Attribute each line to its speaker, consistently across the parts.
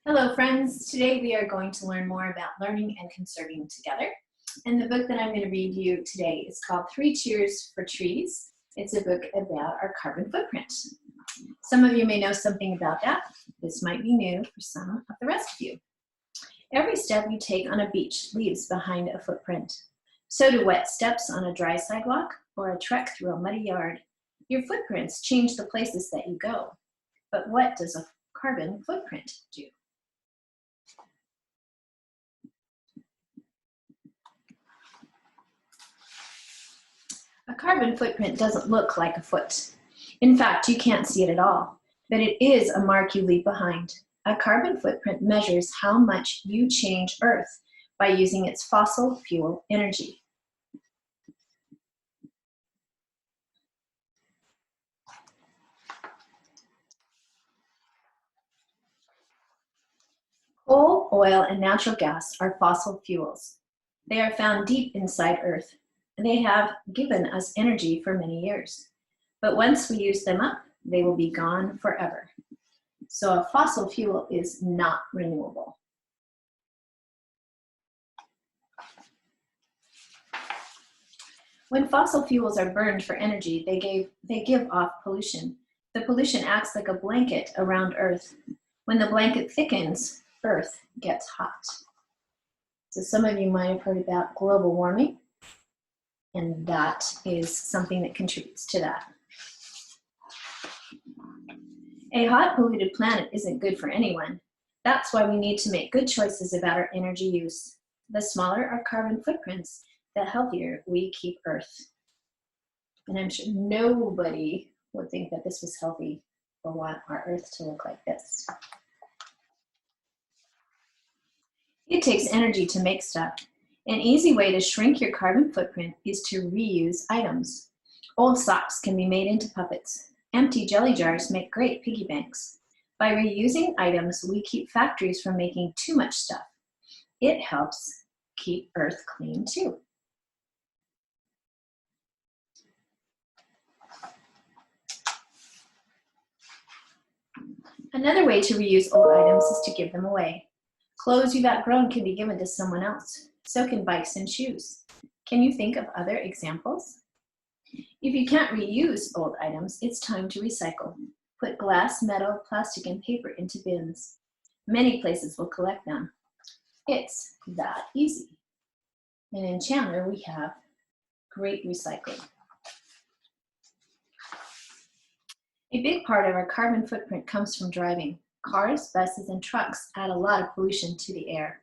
Speaker 1: Hello friends, today we are going to learn more about learning and conserving together. And the book that I'm going to read you today is called Three Cheers for Trees. It's a book about our carbon footprint. Some of you may know something about that. This might be new for some of the rest of you. Every step you take on a beach leaves behind a footprint. So do wet steps on a dry sidewalk or a trek through a muddy yard. Your footprints change the places that you go. But what does a carbon footprint do? A carbon footprint doesn't look like a foot. In fact, you can't see it at all, but it is a mark you leave behind. A carbon footprint measures how much you change Earth by using its fossil fuel energy. Coal, oil, and natural gas are fossil fuels. They are found deep inside Earth. They have given us energy for many years. But once we use them up, they will be gone forever. So a fossil fuel is not renewable. When fossil fuels are burned for energy, they give off pollution. The pollution acts like a blanket around Earth. When the blanket thickens, Earth gets hot. So some of you might have heard about global warming, and that is something that contributes to that. A hot, polluted planet isn't good for anyone. That's why we need to make good choices about our energy use. The smaller our carbon footprints, the healthier we keep Earth. And I'm sure nobody would think that this was healthy or want our Earth to look like this. It takes energy to make stuff. An easy way to shrink your carbon footprint is to reuse items. Old socks can be made into puppets. Empty jelly jars make great piggy banks. By reusing items, we keep factories from making too much stuff. It helps keep Earth clean too. Another way to reuse old items is to give them away. Clothes you've outgrown can be given to someone else. So can bikes and shoes. Can you think of other examples? If you can't reuse old items, it's time to recycle. Put glass, metal, plastic, and paper into bins. Many places will collect them. It's that easy. And in Chandler, we have great recycling. A big part of our carbon footprint comes from driving. Cars, buses, and trucks add a lot of pollution to the air.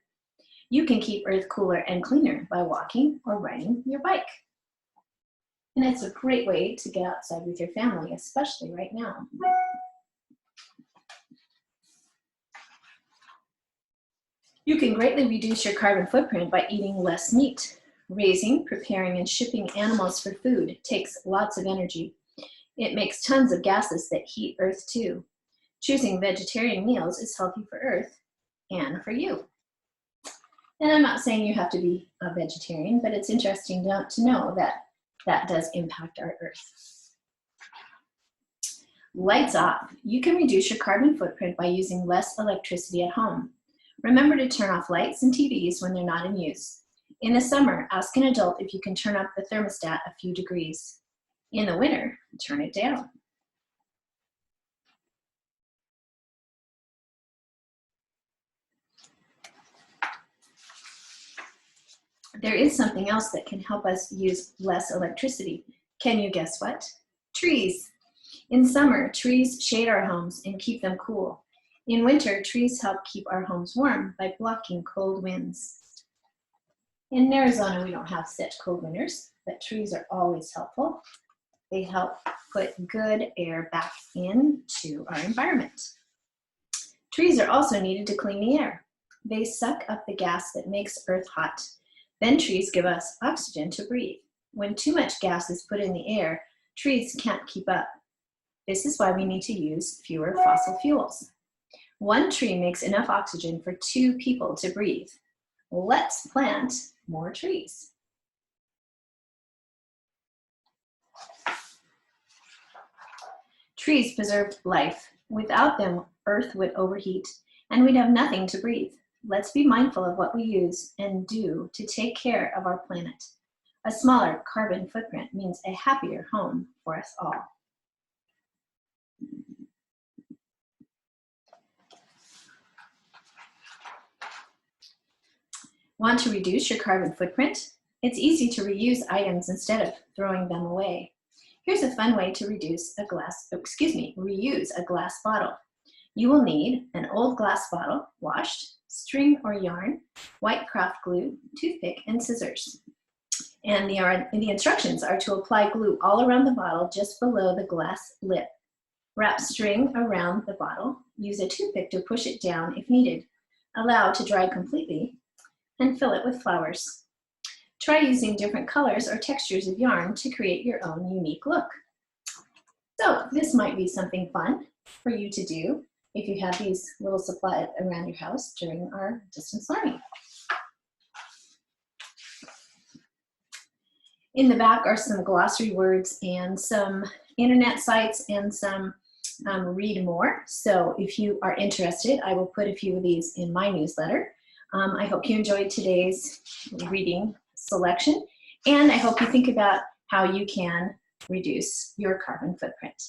Speaker 1: You can keep Earth cooler and cleaner by walking or riding your bike. And it's a great way to get outside with your family, especially right now. You can greatly reduce your carbon footprint by eating less meat. Raising, preparing, and shipping animals for food takes lots of energy. It makes tons of gases that heat Earth too. Choosing vegetarian meals is healthy for Earth and for you. And I'm not saying you have to be a vegetarian, but it's interesting to know that that does impact our Earth. Lights off. You can reduce your carbon footprint by using less electricity at home. Remember to turn off lights and TVs when they're not in use. In the summer, ask an adult if you can turn up the thermostat a few degrees. In the winter, turn it down. There is something else that can help us use less electricity. Can you guess what? Trees. In summer, trees shade our homes and keep them cool. In winter, trees help keep our homes warm by blocking cold winds. In Arizona, we don't have such cold winters, but trees are always helpful. They help put good air back into our environment. Trees are also needed to clean the air. They suck up the gas that makes Earth hot. Then trees give us oxygen to breathe. When too much gas is put in the air, trees can't keep up. This is why we need to use fewer fossil fuels. One tree makes enough oxygen for 2 people to breathe. Let's plant more trees. Trees preserve life. Without them, Earth would overheat. and we'd have nothing to breathe. Let's be mindful of what we use and do to take care of our planet. A smaller carbon footprint means a happier home for us all. Want to reduce your carbon footprint? It's easy to reuse items instead of throwing them away. Here's a fun way to reuse a glass bottle. You will need an old glass bottle, washed, string or yarn, white craft glue, toothpick, and scissors. And the instructions are to apply glue all around the bottle just below the glass lip. Wrap string around the bottle. Use a toothpick to push it down if needed. Allow to dry completely and fill it with flowers. Try using different colors or textures of yarn to create your own unique look. So this might be something fun for you to do if you have these little supplies around your house during our distance learning. In the back are some glossary words and some internet sites and some read more. So if you are interested, I will put a few of these in my newsletter. I hope you enjoyed today's reading selection, and I hope you think about how you can reduce your carbon footprint.